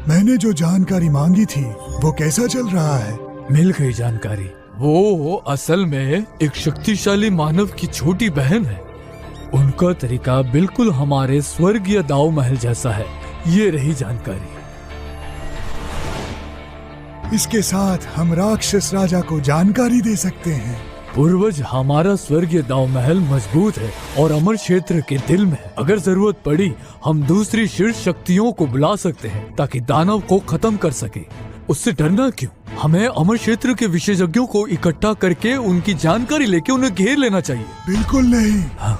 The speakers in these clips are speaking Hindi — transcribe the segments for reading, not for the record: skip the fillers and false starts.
मैंने जो जानकारी मांगी थी वो कैसा चल रहा है? मिल गई जानकारी। वो असल में एक शक्तिशाली मानव की छोटी बहन है। उनका तरीका बिल्कुल हमारे स्वर्गीय दाव महल जैसा है। ये रही जानकारी। इसके साथ हम राक्षस राजा को जानकारी दे सकते हैं। पूर्वज, हमारा स्वर्गीय दाव महल मजबूत है और अमर क्षेत्र के दिल में है। अगर जरूरत पड़ी हम दूसरी शीर्ष शक्तियों को बुला सकते हैं ताकि दानव को खत्म कर सके। उससे डरना क्यों? हमें अमर क्षेत्र के विशेषज्ञों को इकट्ठा करके उनकी जानकारी लेके उन्हें घेर लेना चाहिए। बिल्कुल नहीं। हाँ।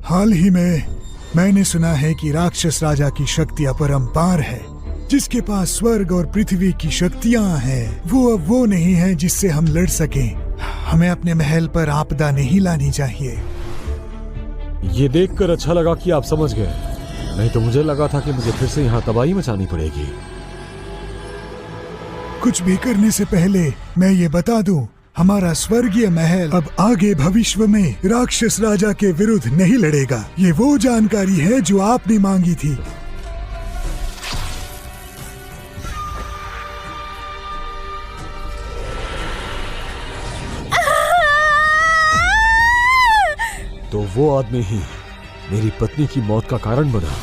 हाल ही में मैंने सुना है कि राक्षस राजा की शक्ति अपरंपार है, जिसके पास स्वर्ग और पृथ्वी की शक्तियां हैं। वो अब वो नहीं है जिससे हम लड़ सकें। हमें अपने महल पर आपदा नहीं लानी चाहिए। ये देखकर अच्छा लगा कि आप समझ गए, नहीं तो मुझे लगा था कि मुझे फिर से यहाँ तबाही मचानी पड़ेगी। कुछ भी करने से पहले मैं ये बता दूं, हमारा स्वर्गीय महल अब आगे भविष्य में राक्षस राजा के विरुद्ध नहीं लड़ेगा। ये वो जानकारी है जो आपने मांगी थी। तो वो आदमी ही मेरी पत्नी की मौत का कारण बना।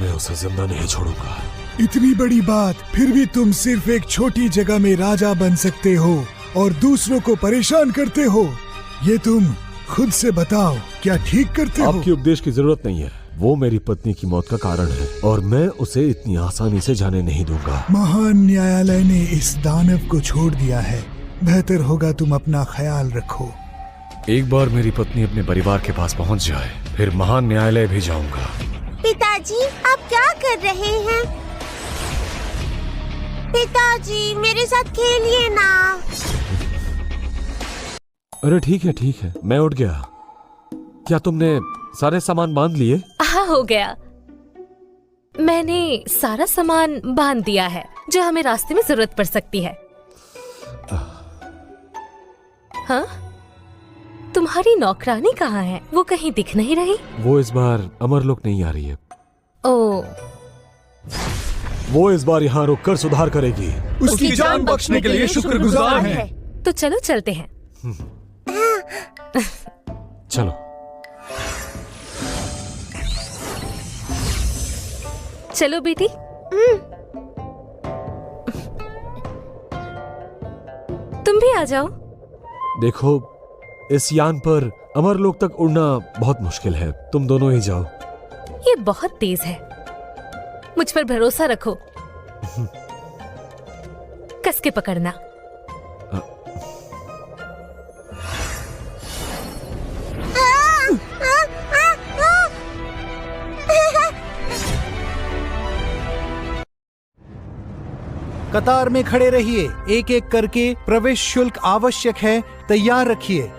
मैं उसे जिंदा नहीं छोड़ूंगा। इतनी बड़ी बात, फिर भी तुम सिर्फ एक छोटी जगह में राजा बन सकते हो और दूसरों को परेशान करते हो। ये तुम खुद से बताओ, क्या ठीक करते हो? आपकी उपदेश की जरूरत नहीं है। वो मेरी पत्नी की मौत का कारण है और मैं उसे इतनी आसानी से जाने नहीं दूंगा। महान न्यायालय ने इस दानव को छोड़ दिया है। बेहतर होगा तुम अपना ख्याल रखो। एक बार मेरी पत्नी अपने परिवार के पास पहुंच जाए, फिर महान न्यायालय भी जाऊंगा। पिताजी, आप क्या कर रहे हैं? पिताजी, मेरे साथ खेलिए ना। अरे ठीक है, मैं उठ गया। क्या तुमने सारे सामान बांध लिए? हाँ, हो गया। मैंने सारा सामान बांध दिया है जो हमें रास्ते में जरूरत पड़ सकती है। हाँ? तुम्हारी नौकरानी कहाँ है? वो कहीं दिख नहीं रही। वो इस बार अमरलोक नहीं आ रही है। ओ, वो इस बार यहाँ रुककर सुधार करेगी। उसकी जान बख्शने के लिए शुक्रगुजार हैं। तो चलो चलते हैं। चलो। चलो बेटी। तुम भी आ जाओ। देखो, इस यान पर अमरलोक तक उड़ना बहुत मुश्किल है। तुम दोनों ही जाओ। ये बहुत तेज है। मुझ पर भरोसा रखो। कस के पकड़ना। कतार में खड़े रहिए। एक एक करके प्रवेश शुल्क आवश्यक है, तैयार रखिए।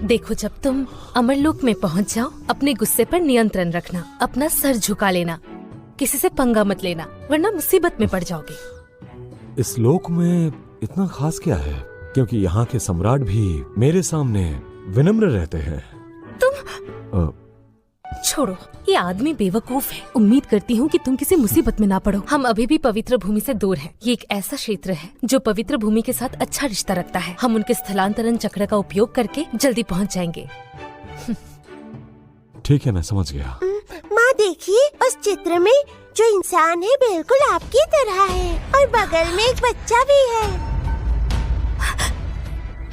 देखो, जब तुम अमरलोक में पहुंच जाओ, अपने गुस्से पर नियंत्रण रखना, अपना सर झुका लेना, किसी से पंगा मत लेना, वरना मुसीबत में पड़ जाओगे। इस लोक में इतना खास क्या है? क्योंकि यहाँ के सम्राट भी मेरे सामने विनम्र रहते हैं। तुम छोड़ो, ये आदमी बेवकूफ है। उम्मीद करती हूँ कि तुम किसी मुसीबत में ना पड़ो। हम अभी भी पवित्र भूमि से दूर हैं। ये एक ऐसा क्षेत्र है जो पवित्र भूमि के साथ अच्छा रिश्ता रखता है। हम उनके स्थलांतरण चक्र का उपयोग करके जल्दी पहुँच जाएंगे। ठीक है, मैं समझ गया। माँ देखिए, उस चित्र में जो इंसान है बिल्कुल आपकी तरह है और बगल में एक बच्चा भी है।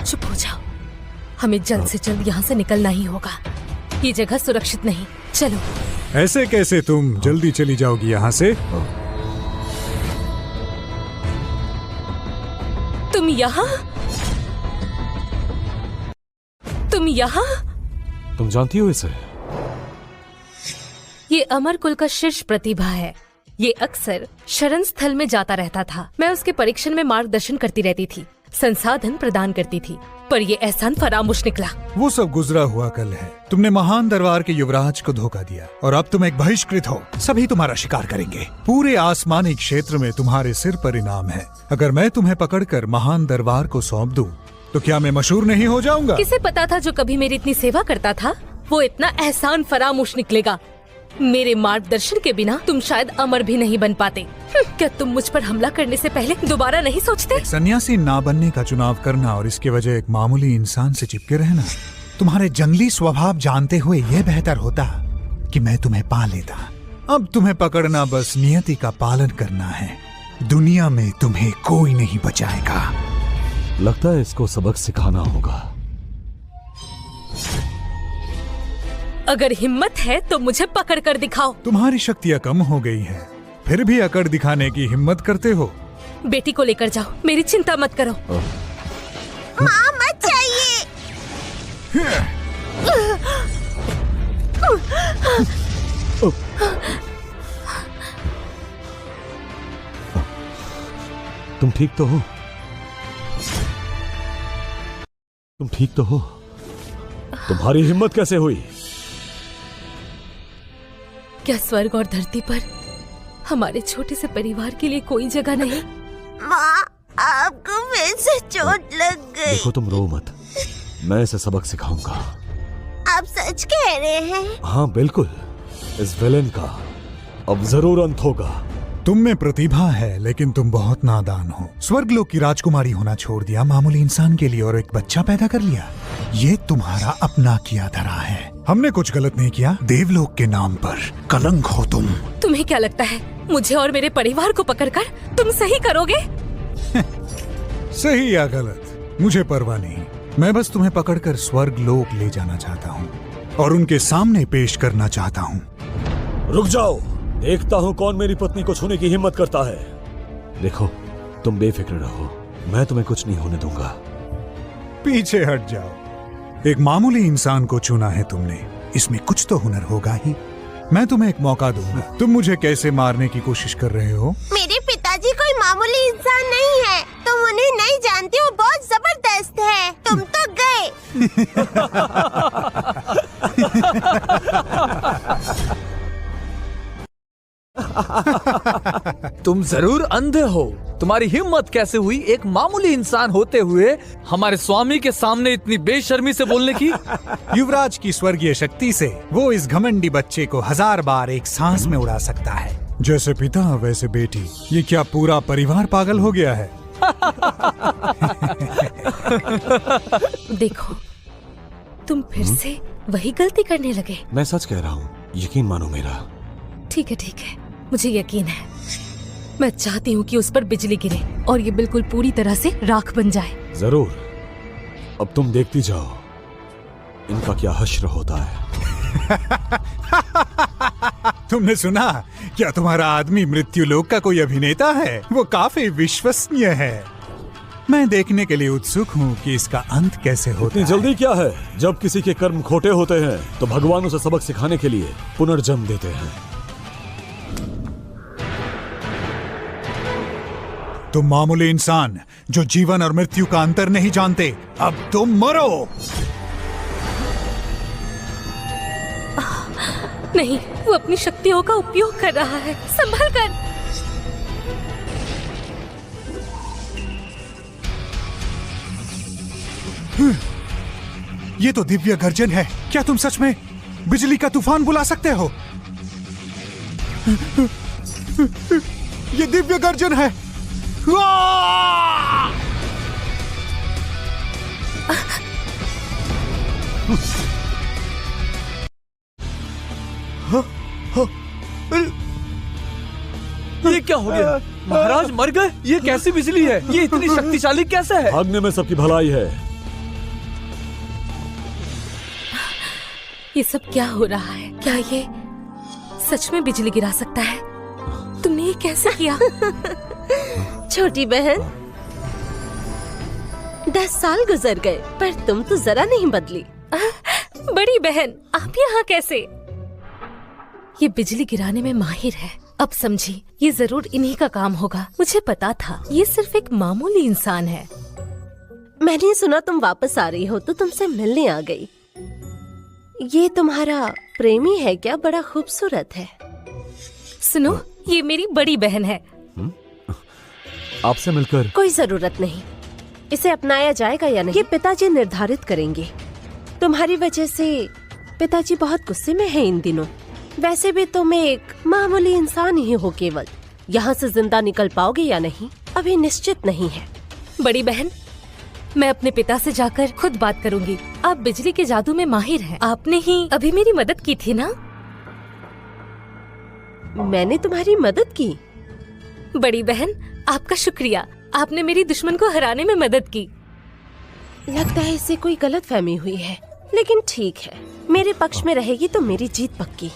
चुप हो जाओ। हमें जल्द से जल्द यहाँ से निकलना ही होगा। ये जगह सुरक्षित नहीं। चलो। ऐसे कैसे तुम जल्दी चली जाओगी यहाँ से? तुम यहाँ? तुम यहाँ? तुम जानती हो इसे? ये अमर कुल का शीर्ष प्रतिभा है। ये अक्सर शरण स्थल में जाता रहता था। मैं उसके परीक्षण में मार्गदर्शन करती रहती थी, संसाधन प्रदान करती थी, पर ये एहसान फरामोश निकला। वो सब गुजरा हुआ कल है। तुमने महान दरबार के युवराज को धोखा दिया और अब तुम एक बहिष्कृत हो। सभी तुम्हारा शिकार करेंगे। पूरे आसमानी क्षेत्र में तुम्हारे सिर पर इनाम है। अगर मैं तुम्हें पकड़कर महान दरबार को सौंप दूं, तो क्या मैं मशहूर नहीं हो जाऊंगा? किसे पता था जो कभी मेरी इतनी सेवा करता था वो इतना एहसान फरामोश निकलेगा। मेरे मार्गदर्शन के बिना तुम शायद अमर भी नहीं बन पाते। क्या तुम मुझ पर हमला करने से पहले दोबारा नहीं सोचते? एक सन्यासी ना बनने का चुनाव करना और इसके वजह एक मामूली इंसान से चिपके रहना, तुम्हारे जंगली स्वभाव जानते हुए यह बेहतर होता कि मैं तुम्हें पा लेता। अब तुम्हें पकड़ना बस नियति का पालन करना है। दुनिया में तुम्हें कोई नहीं बचाएगा। लगता है इसको सबक सिखाना होगा। अगर हिम्मत है तो मुझे पकड़ कर दिखाओ। तुम्हारी शक्तियाँ कम हो गई है, फिर भी अकड़ दिखाने की हिम्मत करते हो। बेटी को लेकर जाओ, मेरी चिंता मत करो। माँ मत चाहिए। तुम ठीक तो हो? तुम ठीक तो हो? तुम्हारी हिम्मत कैसे हुई? क्या स्वर्ग और धरती पर हमारे छोटे से परिवार के लिए कोई जगह नहीं? माँ, आपको फिर से चोट लग गई। देखो तुम रो मत, मैं इसे सबक सिखाऊंगा। आप सच कह रहे हैं? हाँ बिल्कुल, इस विलेन का अब जरूर अंत होगा। तुम में प्रतिभा है लेकिन तुम बहुत नादान हो। स्वर्गलोक की राजकुमारी होना छोड़ दिया मामूली इंसान के लिए और एक बच्चा पैदा कर लिया। ये तुम्हारा अपना किया धरा है। हमने कुछ गलत नहीं किया। देवलोक के नाम पर कलंक हो तुम। तुम्हें क्या लगता है मुझे और मेरे परिवार को पकड़कर तुम सही करोगे? सही या गलत मुझे परवाह नहीं। मैं बस तुम्हें पकड़कर स्वर्ग लोक ले जाना चाहता हूँ और उनके सामने पेश करना चाहता हूँ। रुक जाओ, देखता हूँ कौन मेरी पत्नी को छूने की हिम्मत करता है। देखो तुम बेफिक्र रहो, मैं तुम्हें कुछ नहीं होने दूंगा। पीछे हट जाओ। एक मामूली इंसान को चुना है तुमने, इसमें कुछ तो हुनर होगा ही। मैं तुम्हें एक मौका दूंगा। तुम मुझे कैसे मारने की कोशिश कर रहे हो? मेरे पिताजी कोई मामूली इंसान नहीं है। तुम उन्हें नहीं जानती, वो बहुत जबरदस्त है। तुम तो गए। तुम जरूर अंधे हो। तुम्हारी हिम्मत कैसे हुई एक मामूली इंसान होते हुए हमारे स्वामी के सामने इतनी बेशर्मी से बोलने की? युवराज की स्वर्गीय शक्ति से वो इस घमंडी बच्चे को 1000 बार एक सांस में उड़ा सकता है। जैसे पिता वैसे बेटी। ये क्या पूरा परिवार पागल हो गया है? देखो तुम फिर से वही गलती करने लगे। मैं सच कह रहा हूँ, यकीन मानो मेरा। ठीक है, मुझे यकीन है। मैं चाहती हूँ कि उस पर बिजली गिरे और ये बिल्कुल पूरी तरह से राख बन जाए। जरूर। अब तुम देखती जाओ इनका क्या हश्र होता है। तुमने सुना? क्या तुम्हारा आदमी मृत्युलोक का कोई अभिनेता है? वो काफी विश्वसनीय है। मैं देखने के लिए उत्सुक हूँ कि इसका अंत कैसे होता इतनी है। जल्दी क्या है? जब किसी के कर्म खोटे होते हैं तो भगवान उसे सबक सिखाने के लिए पुनर्जन्म देते हैं। तुम मामूली इंसान जो जीवन और मृत्यु का अंतर नहीं जानते, अब तुम मरो। नहीं, वो अपनी शक्तियों का उपयोग कर रहा है। संभल कर। ये तो दिव्य गर्जन है। क्या तुम सच में बिजली का तूफान बुला सकते हो? ये दिव्य गर्जन है। ये क्या हो गया? महाराज मर गए? ये कैसी बिजली है? ये इतनी शक्तिशाली कैसे है? भागने में सबकी भलाई है। ये सब क्या हो रहा है? क्या ये सच में बिजली गिरा सकता है? तुमने ये कैसे किया? छोटी बहन, 10 साल गुजर गए पर तुम तो जरा नहीं बदली। बड़ी बहन, आप यहाँ कैसे? ये बिजली गिराने में माहिर है। अब समझी, ये जरूर इन्हीं का काम होगा। मुझे पता था ये सिर्फ एक मामूली इंसान है। मैंने सुना तुम वापस आ रही हो तो तुमसे मिलने आ गई। ये तुम्हारा प्रेमी है क्या? बड़ा खूबसूरत है। सुनो, ये मेरी बड़ी बहन है। आपसे मिलकर कोई जरूरत नहीं। इसे अपनाया जाएगा या नहीं ये पिताजी निर्धारित करेंगे। तुम्हारी वजह से पिताजी बहुत गुस्से में हैं इन दिनों। वैसे भी तुम एक मामूली इंसान ही हो केवल। यहाँ से जिंदा निकल पाओगे या नहीं अभी निश्चित नहीं है। बड़ी बहन, मैं अपने पिता से जाकर खुद बात करूंगी। आप बिजली के जादू में माहिर हैं। आपने ही अभी मेरी मदद की थी ना? मैंने तुम्हारी मदद की? बड़ी बहन, आपका शुक्रिया। आपने मेरी दुश्मन को हराने में मदद की। लगता है इससे कोई गलतफहमी हुई है, लेकिन ठीक है, मेरे पक्ष में रहेगी तो मेरी जीत पक्की।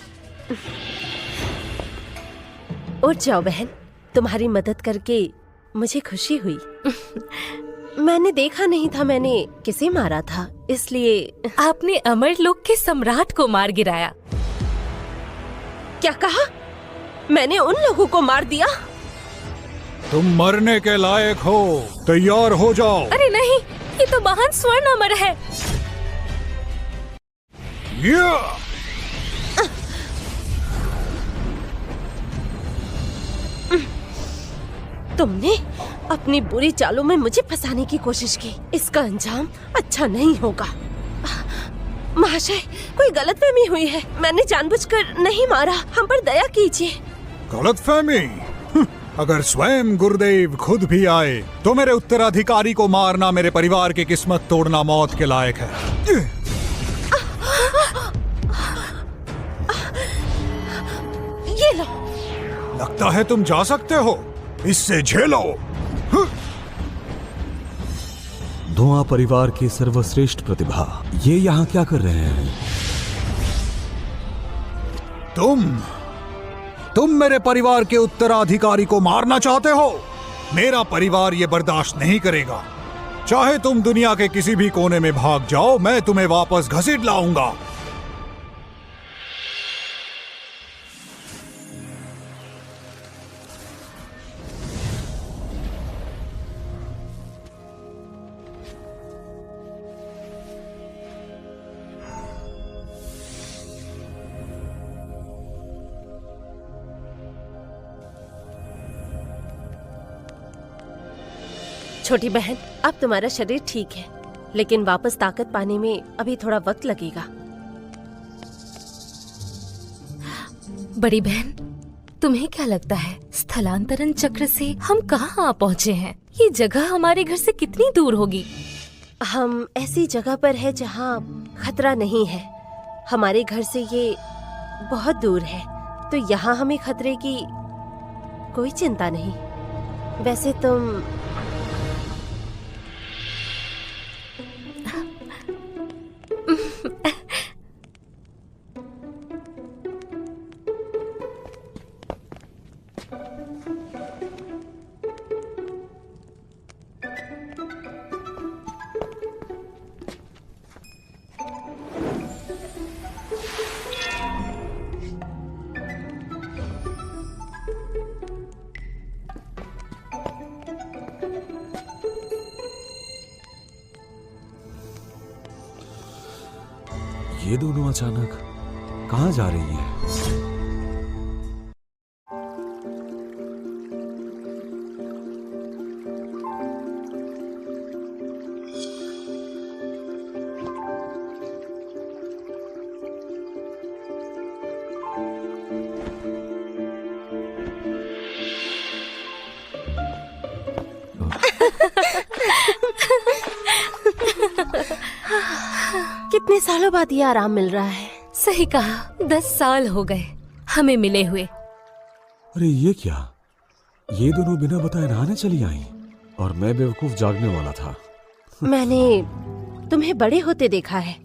उठ जाओ बहन, तुम्हारी मदद करके मुझे खुशी हुई। मैंने देखा नहीं था मैंने किसे मारा था, इसलिए। आपने अमरलोक के सम्राट को मार गिराया। क्या कहा? मैंने उन लोगों को मार दिया? तुम मरने के लायक हो, तैयार हो जाओ। अरे नहीं, ये तो महान स्वर्ण अमर है। तुमने अपनी बुरी चालों में मुझे फंसाने की कोशिश की। इसका अंजाम अच्छा नहीं होगा। महाशय, कोई गलतफहमी हुई है। मैंने जानबूझकर नहीं मारा, हम पर दया कीजिए। गलतफहमी? अगर स्वयं गुरुदेव खुद भी आए तो मेरे उत्तराधिकारी को मारना मेरे परिवार की किस्मत तोड़ना मौत के लायक है। ये लो। लगता है तुम जा सकते हो, इससे झेलो। धुआं परिवार की सर्वश्रेष्ठ प्रतिभा, ये यहाँ क्या कर रहे हैं? तुम मेरे परिवार के उत्तराधिकारी को मारना चाहते हो? मेरा परिवार ये बर्दाश्त नहीं करेगा। चाहे तुम दुनिया के किसी भी कोने में भाग जाओ, मैं तुम्हें वापस घसीट लाऊंगा। छोटी बहन, अब तुम्हारा शरीर ठीक है, लेकिन वापस ताकत पाने में अभी थोड़ा वक्त लगेगा। बड़ी बहन, तुम्हें क्या लगता है स्थलांतरण चक्र से हम कहाँ आ पहुँचे हैं? ये जगह हमारे घर से कितनी दूर होगी? हम ऐसी जगह पर है जहाँ खतरा नहीं है। हमारे घर से ये बहुत दूर है, तो यहाँ हमें खतरे की कोई चिंता नहीं। वैसे तुम ये दोनों अचानक कहाँ जा रही हैं? कितने सालों बाद ये आराम मिल रहा है। सही कहा, 10 साल हो गए हमें मिले हुए। अरे ये क्या? ये दोनों बिना बताए नहाने चली आई और मैं बेवकूफ जागने वाला था। मैंने तुम्हें बड़े होते देखा है।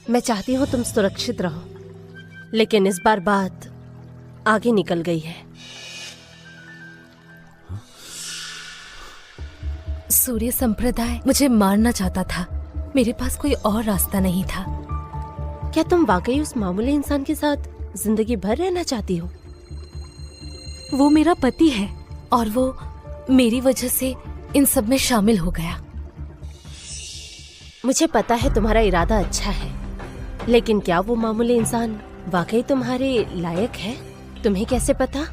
मैं चाहती हूँ तुम सुरक्षित रहो, लेकिन इस बार बात आगे निकल गई है। सूर्य संप्रदाय मुझे मारना चाहता था, मेरे पास कोई और रास्ता नहीं था। क्या तुम वाकई उस मामूली इंसान के साथ जिंदगी भर रहना चाहती हो? वो मेरा पति है और वो मेरी वजह से इन सब में शामिल हो गया। मुझे पता है तुम्हारा इरादा अच्छा है, लेकिन क्या वो मामूली इंसान वाकई तुम्हारे लायक है? तुम्हें कैसे पता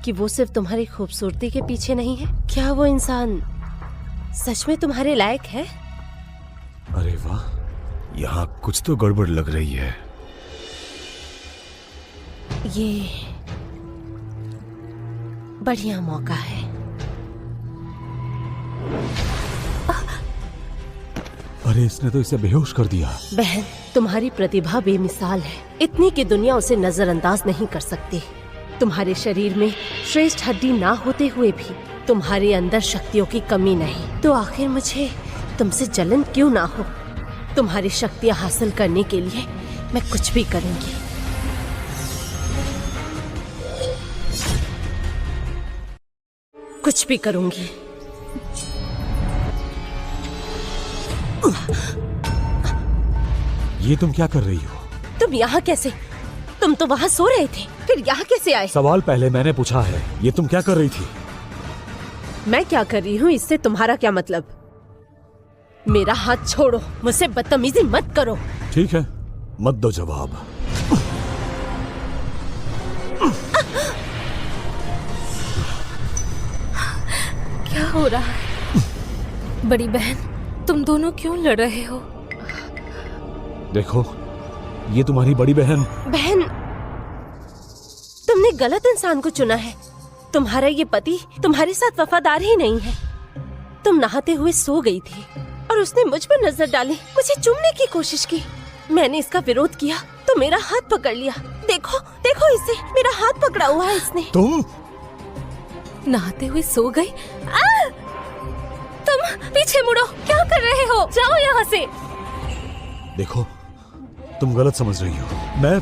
कि वो सिर्फ तुम्हारी खूबसूरती के पीछे नहीं है? क्या वो इंसान सच में तुम्हारे लायक है? अरे वाह, यहाँ कुछ तो गड़बड़ लग रही है। ये बढ़िया मौका है। अरे इसने तो इसे बेहोश कर दिया। बहन, तुम्हारी प्रतिभा बेमिसाल है, इतनी कि दुनिया उसे नजरअंदाज नहीं कर सकती। तुम्हारे शरीर में श्रेष्ठ हड्डी ना होते हुए भी तुम्हारे अंदर शक्तियों की कमी नहीं, तो आखिर मुझे तुमसे जलन क्यों ना हो? तुम्हारी शक्तियाँ हासिल करने के लिए मैं कुछ भी करूंगी। कुछ भी करूंगी। ये तुम क्या कर रही हो? तुम यहाँ कैसे? तुम तो वहाँ सो रहे थे, फिर यहाँ कैसे आए? सवाल पहले मैंने पूछा है, ये तुम क्या कर रही थी? मैं क्या कर रही हूँ इससे तुम्हारा क्या मतलब? मेरा हाथ छोड़ो, मुझसे बदतमीजी मत करो। ठीक है, मत दो जवाब। क्या हो रहा है? बड़ी बहन, तुम दोनों क्यों लड़ रहे हो? देखो, ये तुम्हारी बड़ी बहन। बहन, तुमने गलत इंसान को चुना है। तुम्हारा ये पति तुम्हारे साथ वफादार ही नहीं है। तुम नहाते हुए सो गई थी और उसने मुझ पर नजर डाली, मुझे चूमने की कोशिश की। मैंने इसका विरोध किया तो मेरा हाथ पकड़ लिया। देखो देखो इसे, मेरा हाथ पकड़ा हुआ है इसने। तुम नहाते हुए सो गई? तुम पीछे मुड़ो, क्या कर रहे हो? जाओ यहाँ से। देखो, तुम गलत समझ रही हो। मैं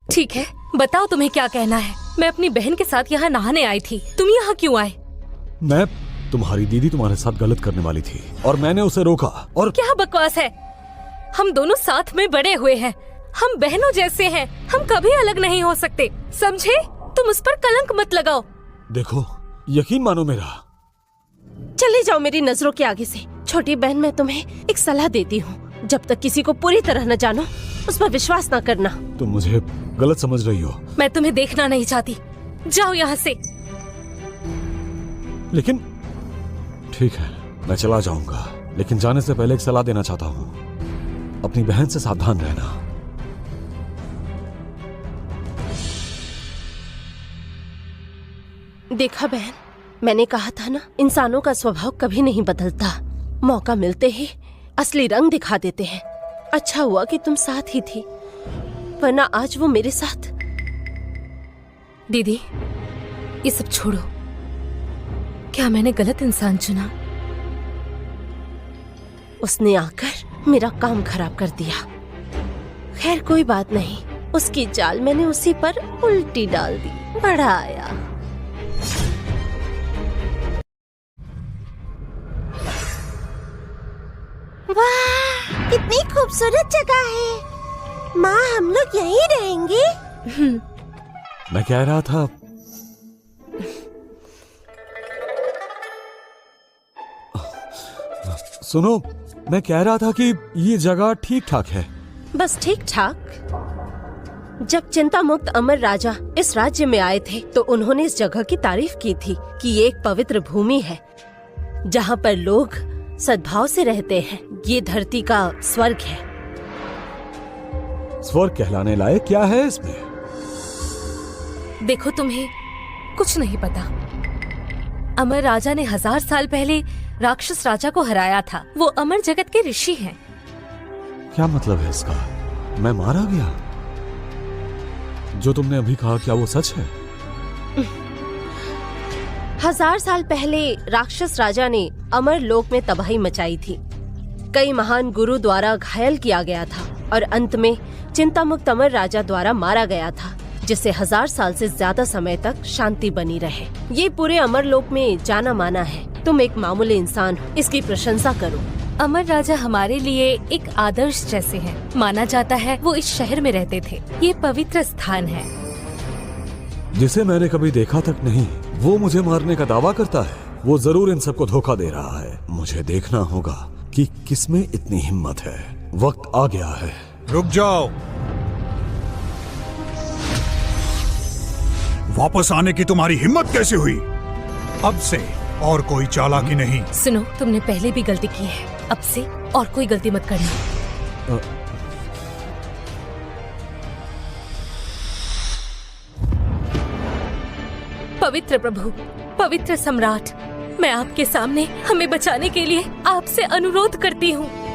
ठीक है, बताओ तुम्हें क्या कहना है। मैं अपनी बहन के साथ यहाँ नहाने आई थी, तुम यहाँ क्यों आए? मैं तुम्हारी दीदी तुम्हारे साथ गलत करने वाली थी और मैंने उसे रोका। और क्या बकवास है? हम दोनों साथ में बड़े हुए हैं, हम बहनों जैसे हैं, हम कभी अलग नहीं हो सकते, समझे? तुम उस पर कलंक मत लगाओ। देखो, यकीन मानो मेरा। चले जाओ मेरी नजरों के आगे से। छोटी बहन, मैं तुम्हें एक सलाह देती हूँ, जब तक किसी को पूरी तरह न जानो उस पर विश्वास न करना। तुम मुझे गलत समझ रही हो। मैं तुम्हें देखना नहीं चाहती, जाओ यहाँ से। लेकिन ठीक है, मैं चला जाऊंगा, लेकिन जाने से पहले एक सलाह देना चाहता हूँ। अपनी बहन से सावधान रहना। देखा बहन, मैंने कहा था ना, इंसानों का स्वभाव कभी नहीं बदलता। मौका मिलते ही असली रंग दिखा देते हैं। अच्छा हुआ कि तुम साथ ही थी, वरना आज वो मेरे साथ। दीदी, ये सब छोड़ो। क्या मैंने गलत इंसान चुना? उसने आकर मेरा काम खराब कर दिया। खैर कोई बात नहीं, उसकी चाल मैंने उसी पर उल्टी डाल दी। बड़ा आया। वाह, कितनी खूबसूरत जगह है। माँ, हम लोग यहीं रहेंगे? मैं कह रहा था, सुनो, मैं कह रहा था कि ये जगह ठीक ठाक है। बस ठीक ठाक? जब चिंता मुक्त अमर राजा इस राज्य में आए थे तो उन्होंने इस जगह की तारीफ की थी कि ये एक पवित्र भूमि है जहाँ पर लोग सद्भाव से रहते हैं। ये धरती का स्वर्ग है। स्वर्ग कहलाने लायक क्या है इसमें? देखो, तुम्हें कुछ नहीं पता। अमर राजा ने 1000 साल पहले राक्षस राजा को हराया था। वो अमर जगत के ऋषि हैं। क्या मतलब है इसका? मैं मारा गया? जो तुमने अभी कहा, क्या वो सच है? 1000 साल पहले राक्षस राजा ने अमर लोक में तबाही मचाई थी। कई महान गुरु द्वारा घायल किया गया था और अंत में चिंता मुक्त अमर राजा द्वारा मारा गया था, जिससे 1000 साल से ज्यादा समय तक शांति बनी रहे। ये पूरे अमर लोक में जाना माना है। तुम एक मामूली इंसान हो, इसकी प्रशंसा करो। अमर राजा हमारे लिए एक आदर्श जैसे हैं। माना जाता है वो इस शहर में रहते थे। ये पवित्र स्थान है जिसे मैंने कभी देखा तक नहीं। वो मुझे मारने का दावा करता है। वो जरूर इन सबको धोखा दे रहा है। मुझे देखना होगा कि किसमें इतनी हिम्मत है। वक्त आ गया है। रुक जाओ। वापस आने की तुम्हारी हिम्मत कैसे हुई? अब से और कोई चालाकी नहीं। सुनो, तुमने पहले भी गलती की है, अब से और कोई गलती मत करना। पवित्र प्रभु, पवित्र सम्राट, मैं आपके सामने हमें बचाने के लिए आपसे अनुरोध करती हूँ।